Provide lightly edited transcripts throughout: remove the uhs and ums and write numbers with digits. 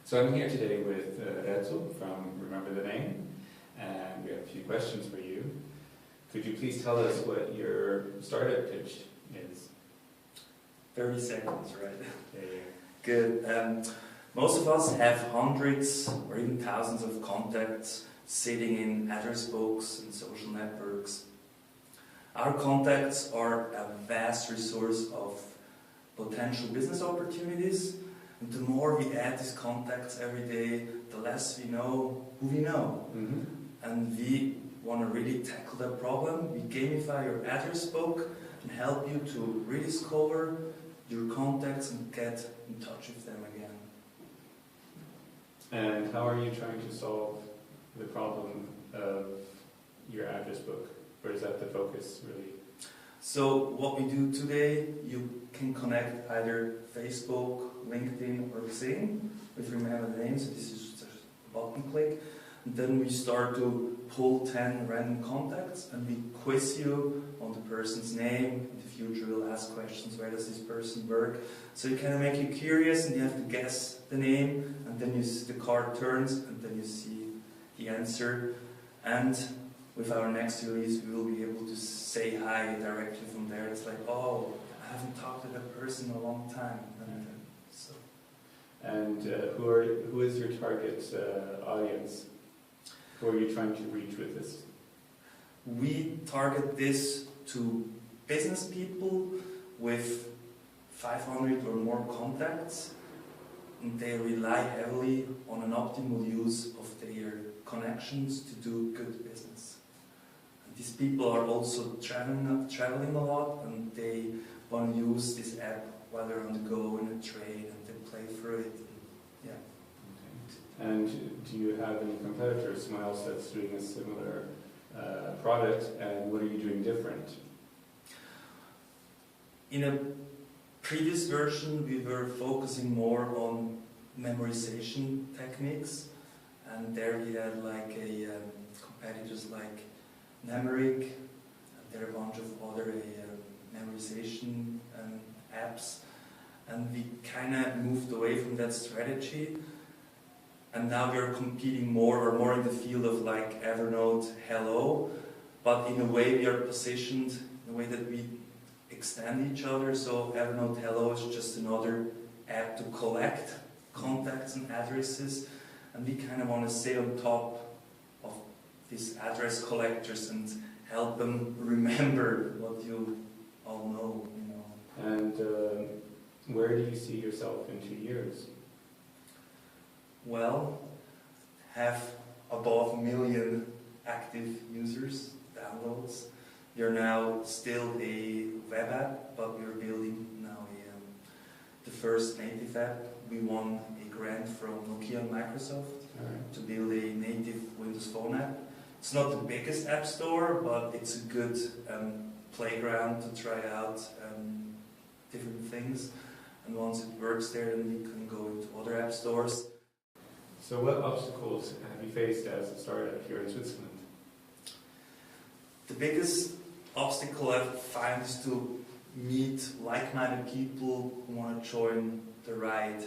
So I'm here today with Reto from Remember the Name, and we have a few questions for you. Could you please tell us what your startup pitch is? 30 seconds, right? Yeah. Good. Most of us have hundreds or even thousands of contacts sitting in address books and social networks. Our contacts are a vast resource of potential business opportunities, and the more we add these contacts every day, the less we know who we know. Mm-hmm. And we want to really tackle that problem. We gamify your address book and help you to rediscover your contacts and get in touch with them again. And how are you trying to solve the problem of your address book? Or is that the focus, really? So what we do today, you can connect either Facebook, LinkedIn, or Xing with Remember the Name. So this is just a button click. And then we start to pull 10 random contacts and we quiz you on the person's name. In the future we'll ask questions, where does this person work? So it kind of make you curious and you have to guess the name, and then the card turns and then you see the answer. And with our next release we will be able to say hi directly from there. It's like, oh, I haven't talked to that person in a long time. And who is your target audience? Who are you trying to reach with this? We target this to business people with 500 or more contacts, and they rely heavily on an optimal use of their connections to do good business. And these people are also traveling a lot, and they want to use this app while they're on the go in a train, and they play through it. Yeah. Okay. And do you have any competitors, someone else that's doing a similar product, and what are you doing different? In a previous version, we were focusing more on memorization techniques, and there we had like competitors like Laemmler, and there are a bunch of other memorization apps, and we kind of moved away from that strategy, and now we are competing more in the field of like Evernote, Hello, but in a way we are positioned in a way that we extend each other. So Evernote Hello is just another app to collect contacts and addresses, and we kind of want to stay on top of these address collectors and help them remember what you all know, you know. And where do you see yourself in 2 years? Well, have above 1 million active users, downloads. We are now still a web app, but we are building now the first native app. We won a grant from Nokia and Microsoft to build a native Windows Phone app. It's not the biggest app store, but it's a good playground to try out different things. And once it works there, then we can go into other app stores. So what obstacles have you faced as a startup here in Switzerland? The biggest obstacle I've found is to meet like-minded people who want to join the ride.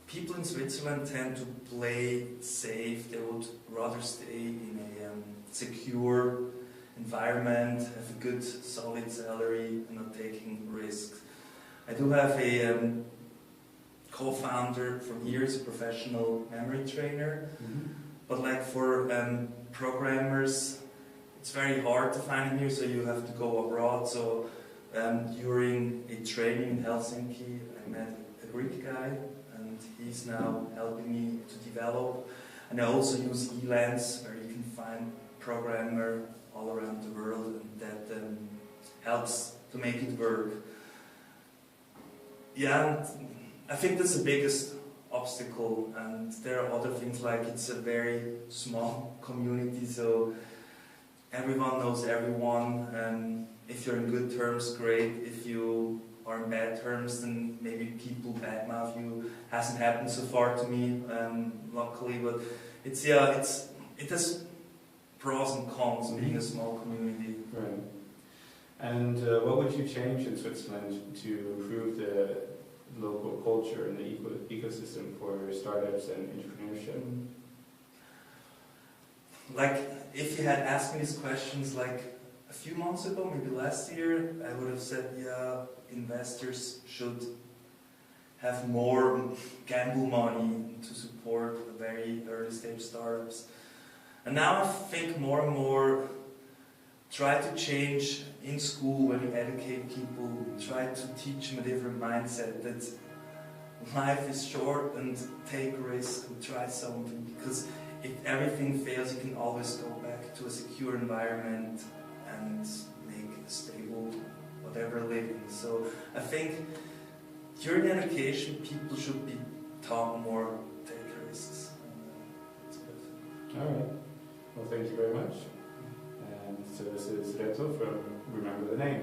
People in Switzerland tend to play safe. They would rather stay in a secure environment, have a good solid salary, and not taking risks. I do have a co-founder from here, is a professional memory trainer, but like for programmers, it's very hard to find him here, so you have to go abroad. So during a training in Helsinki, I met a Greek guy, and he's now helping me to develop. And I also use Elance, where you can find programmer all around the world, and that helps to make it work. Yeah, I think that's the biggest obstacle, and there are other things like it's a very small community, so everyone knows everyone, and if you're in good terms, great. If you are in bad terms, then maybe people badmouth you. Hasn't happened so far to me, luckily, but it has pros and cons being a small community. Right. And what would you change in Switzerland to improve the local culture and the ecosystem for startups and entrepreneurship? Like, if you had asked me these questions like a few months ago, maybe last year, I would have said, yeah, investors should have more gamble money to support very early stage startups. And now I think more and more, try to change in school when you educate people, try to teach them a different mindset that life is short and take risks and try something, because if everything fails, you can always go back to a secure environment and make a stable whatever living. So I think during education, people should be taught more take risks. All right. Well, thank you very much. And so this is Reto from Remember the Name.